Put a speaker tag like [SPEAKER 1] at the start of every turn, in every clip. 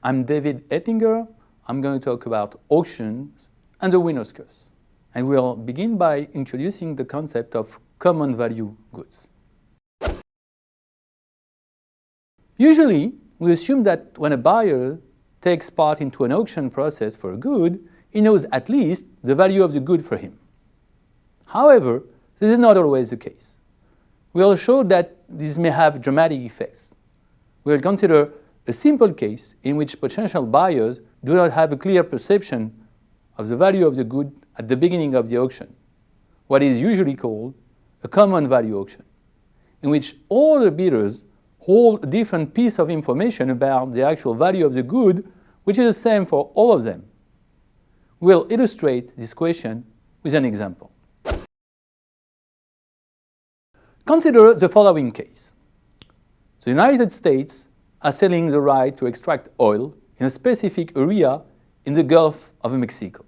[SPEAKER 1] I'm David Ettinger. I'm going to talk about auctions and the winner's curse. And we'll begin by introducing the concept of common value goods. Usually, we assume that when a buyer takes part into an auction process for a good, he knows at least the value of the good for him. However, this is not always the case. We'll show that this may have dramatic effects. We'll consider a simple case in which potential buyers do not have a clear perception of the value of the good at the beginning of the auction, what is usually called a common value auction, in which all the bidders hold a different piece of information about the actual value of the good, which is the same for all of them. We'll illustrate this question with an example. Consider the following case. The United States are selling the right to extract oil in a specific area in the Gulf of Mexico.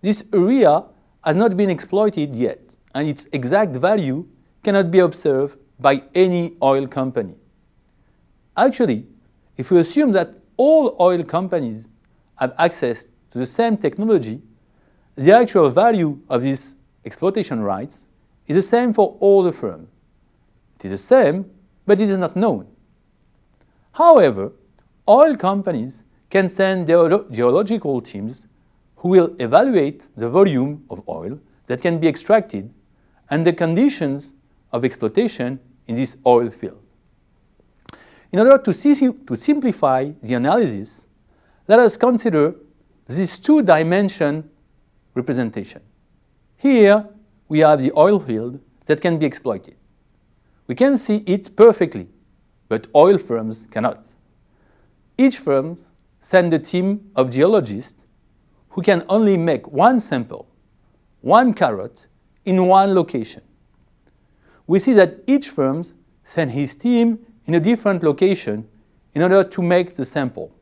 [SPEAKER 1] This area has not been exploited yet, and its exact value cannot be observed by any oil company. Actually, if we assume that all oil companies have access to the same technology, the actual value of these exploitation rights is the same for all the firms. It is the same, but it is not known. However, oil companies can send their geological teams who will evaluate the volume of oil that can be extracted and the conditions of exploitation in this oil field. In order to simplify the analysis, let us consider this two-dimension representation. Here, we have the oil field that can be exploited. We can see it perfectly, but oil firms cannot. Each firm sends a team of geologists who can only make one sample, one carat, in one location. We see that each firm sends his team in a different location in order to make the sample.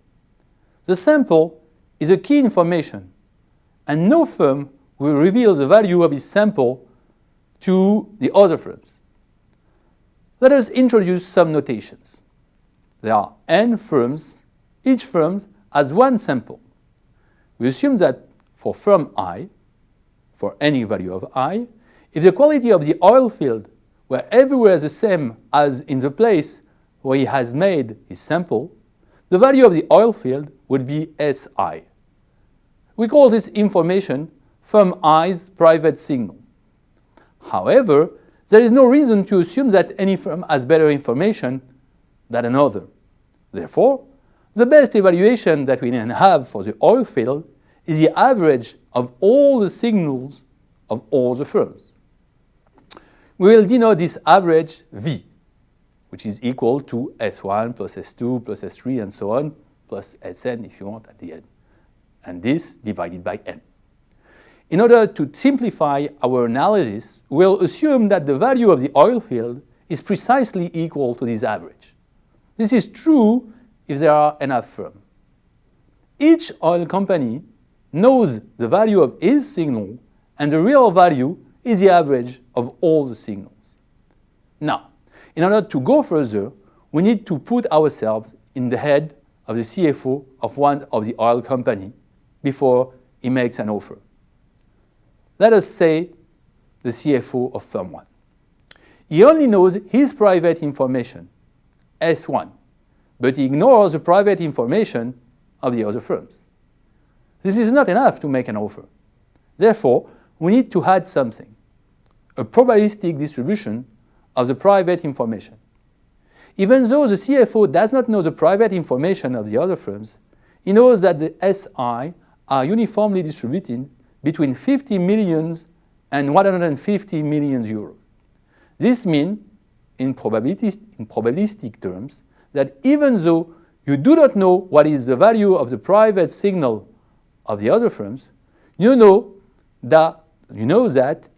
[SPEAKER 1] The sample is a key information, and no firm will reveal the value of his sample to the other firms. Let us introduce some notations. There are n firms. Each firm has one sample. We assume that for firm I, for any value of I, if the quality of the oil field were everywhere the same as in the place where he has made his sample, the value of the oil field would be Si. We call this information firm I's private signal. However, there is no reason to assume that any firm has better information than another. Therefore, the best evaluation that we can have for the oil field is the average of all the signals of all the firms. We will denote this average V, which is equal to S1 plus S2 plus S3 and so on, plus Sn if you want at the end. And this divided by n. In order to simplify our analysis, we'll assume that the value of the oil field is precisely equal to this average. This is true if there are enough firms. Each oil company knows the value of his signal, and the real value is the average of all the signals. Now, in order to go further, we need to put ourselves in the head of the CFO of one of the oil company before he makes an offer. Let us say the CFO of firm 1. He only knows his private information, S1, but he ignores the private information of the other firms. This is not enough to make an offer. Therefore, we need to add something, a probabilistic distribution of the private information. Even though the CFO does not know the private information of the other firms, he knows that the SI are uniformly distributed between 50 million and 150 million euros. This means, in probabilistic terms, that even though you do not know what is the value of the private signal of the other firms, you know that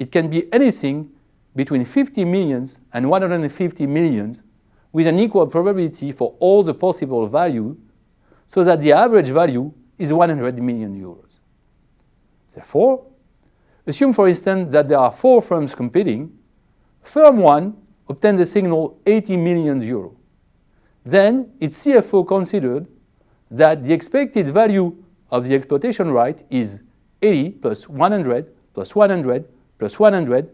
[SPEAKER 1] it can be anything between 50 million and 150 million with an equal probability for all the possible values, so that the average value is 100 million euros. Therefore, assume for instance that there are 4 firms competing. Firm 1 obtained the signal 80 million euros. Then its CFO considered that the expected value of the exploitation right is 80 plus 100 plus 100 plus 100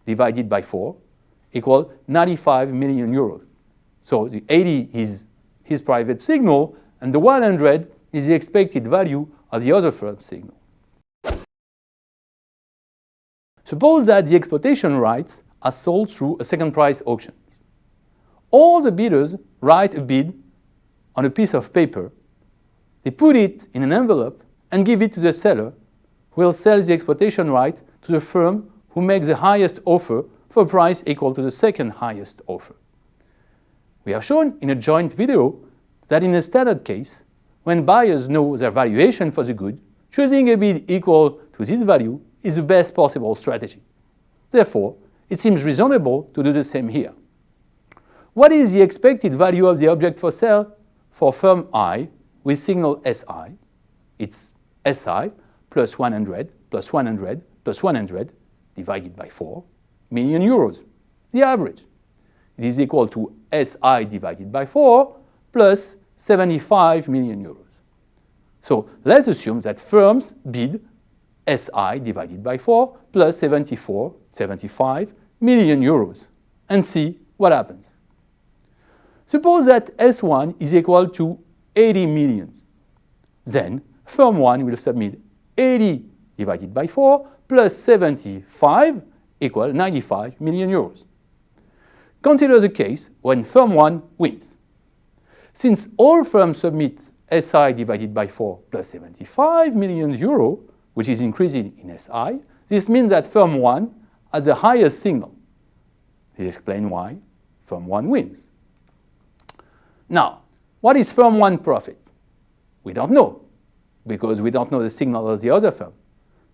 [SPEAKER 1] divided by 4 equal 95 million euros. So the 80 is his private signal, and the 100 is the expected value of the other firm's signal. Suppose that the exploitation rights are sold through a second price auction. All the bidders write a bid on a piece of paper. They put it in an envelope and give it to the seller, who will sell the exploitation right to the firm who makes the highest offer for a price equal to the second highest offer. We have shown in a joint video that in a standard case, when buyers know their valuation for the good, choosing a bid equal to this value is the best possible strategy. Therefore, it seems reasonable to do the same here. What is the expected value of the object for sale for firm I with signal SI? It's SI plus 100 plus 100 plus 100 divided by 4 million euros, the average. It is equal to SI divided by 4 plus 75 million euros. So let's assume that firms bid SI divided by 4 plus 75 million euros and see what happens. Suppose that S1 is equal to 80 million. Then firm 1 will submit 80 divided by 4 plus 75 equal 95 million euros. Consider the case when firm 1 wins. Since all firms submit SI divided by 4 plus 75 million euro, which is increasing in SI, this means that firm 1 has the highest signal. This explains why firm 1 wins. Now, what is firm 1 profit? We don't know, because we don't know the signal of the other firm.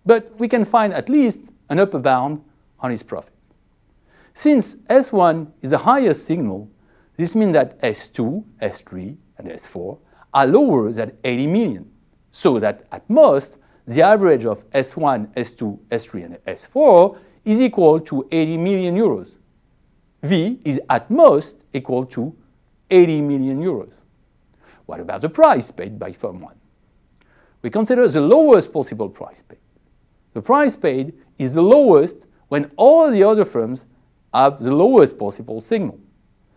[SPEAKER 1] But we can find at least an upper bound on his profit. Since S1 is the highest signal, this means that S2, S3, and S4 are lower than 80 million, so that at most, the average of S1, S2, S3, and S4 is equal to 80 million euros. V is at most equal to 80 million euros. What about the price paid by firm 1? We consider the lowest possible price paid. The price paid is the lowest when all the other firms have the lowest possible signal,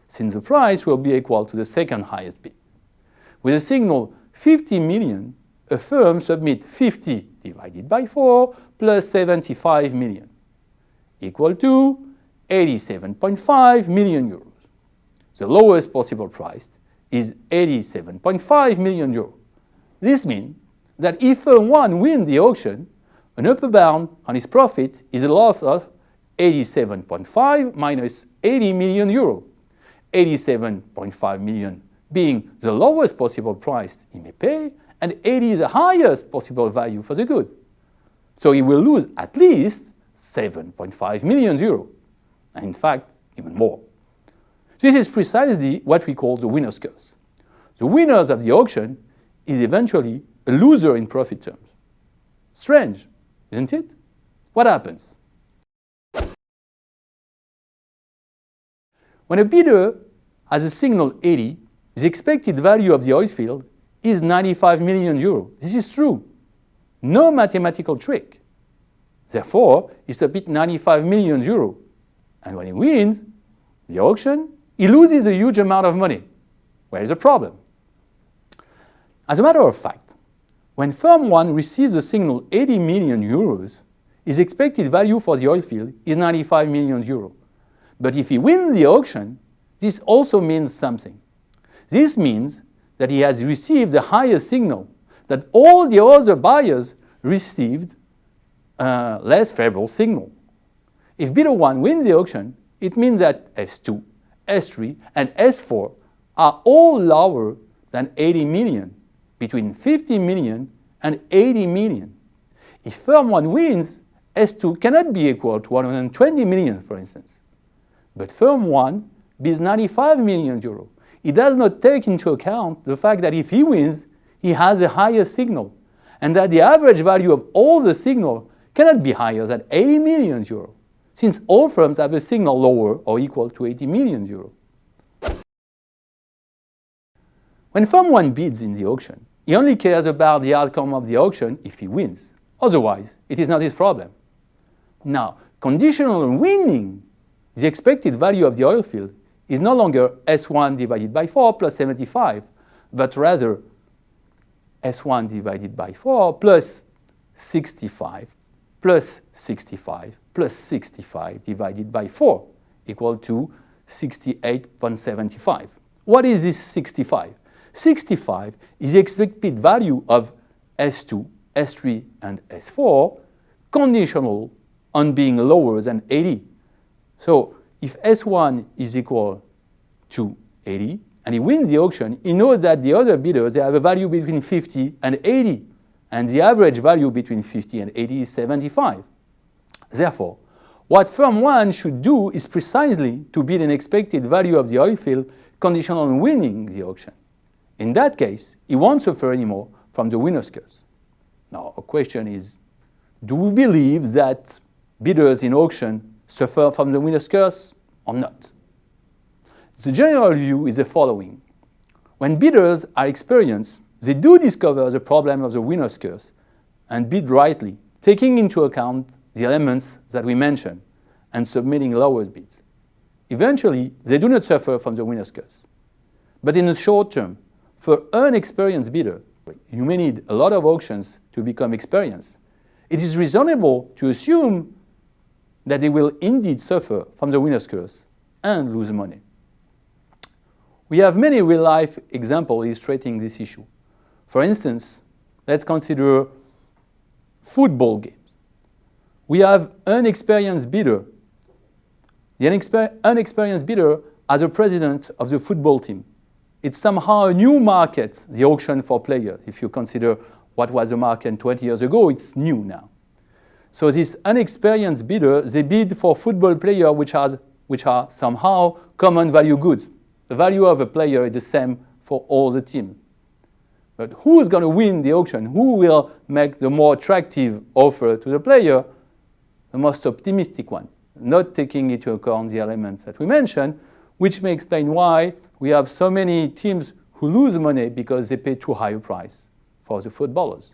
[SPEAKER 1] since the price will be equal to the second highest bid. With a signal 50 million, a firm submits 50 divided by 4 plus 75 million, equal to 87.5 million euros. The lowest possible price is 87.5 million euros. This means that if firm 1 wins the auction, an upper bound on his profit is a loss of 87.5 minus 80 million euro. 87.5 million being the lowest possible price he may pay, and 80 is the highest possible value for the good. So he will lose at least 7.5 million euro, and in fact, even more. This is precisely what we call the winner's curse. The winners of the auction is eventually a loser in profit terms. Strange, isn't it? What happens? When a bidder has a signal 80, the expected value of the oil field is 95 million euro. This is true. No mathematical trick. Therefore, he submits 95 million euro. And when he wins the auction, he loses a huge amount of money. Where is the problem? As a matter of fact, when firm 1 receives the signal 80 million euros, his expected value for the oil field is 95 million euros. But if he wins the auction, this also means something. This means that he has received the highest signal, that all the other buyers received less favorable signal. If bidder 1 wins the auction, it means that S2, S3, and S4 are all lower than 80 million, between 50 million and 80 million. If firm 1 wins, S2 cannot be equal to 120 million, for instance. But firm 1 bids 95 million euros. It does not take into account the fact that if he wins, he has the highest signal, and that the average value of all the signal cannot be higher than 80 million euros, since all firms have a signal lower or equal to 80 million euros. When firm 1 bids in the auction, he only cares about the outcome of the auction if he wins. Otherwise, it is not his problem. Now, conditional on winning, the expected value of the oil field is no longer S1 divided by 4 plus 75, but rather S1 divided by 4 plus 65 plus 65 plus 65 divided by 4 equal to 68.75. What is this 65? 65 is the expected value of S2, S3, and S4, conditional on being lower than 80. So if S1 is equal to 80, and he wins the auction, he knows that the other bidders, they have a value between 50 and 80, and the average value between 50 and 80 is 75. Therefore, what firm 1 should do is precisely to bid an expected value of the oil field conditional on winning the auction. In that case, he won't suffer anymore from the winner's curse. Now, a question is, do we believe that bidders in auction suffer from the winner's curse or not? The general view is the following. When bidders are experienced, they do discover the problem of the winner's curse and bid rightly, taking into account the elements that we mentioned and submitting lower bids. Eventually, they do not suffer from the winner's curse. But in the short term, for an experienced bidder, you may need a lot of auctions to become experienced. It is reasonable to assume that they will indeed suffer from the winner's curse and lose money. We have many real-life examples illustrating this issue. For instance, let's consider football games. We have an experienced bidder. The unexperienced bidder as a president of the football team. It's somehow a new market, the auction for players. If you consider what was the market 20 years ago, it's new now. So this unexperienced bidder, they bid for football players which are somehow common value goods. The value of a player is the same for all the team. But who is going to win the auction? Who will make the more attractive offer to the player? The most optimistic one, not taking into account the elements that we mentioned, which may explain why we have so many teams who lose money because they pay too high a price for the footballers.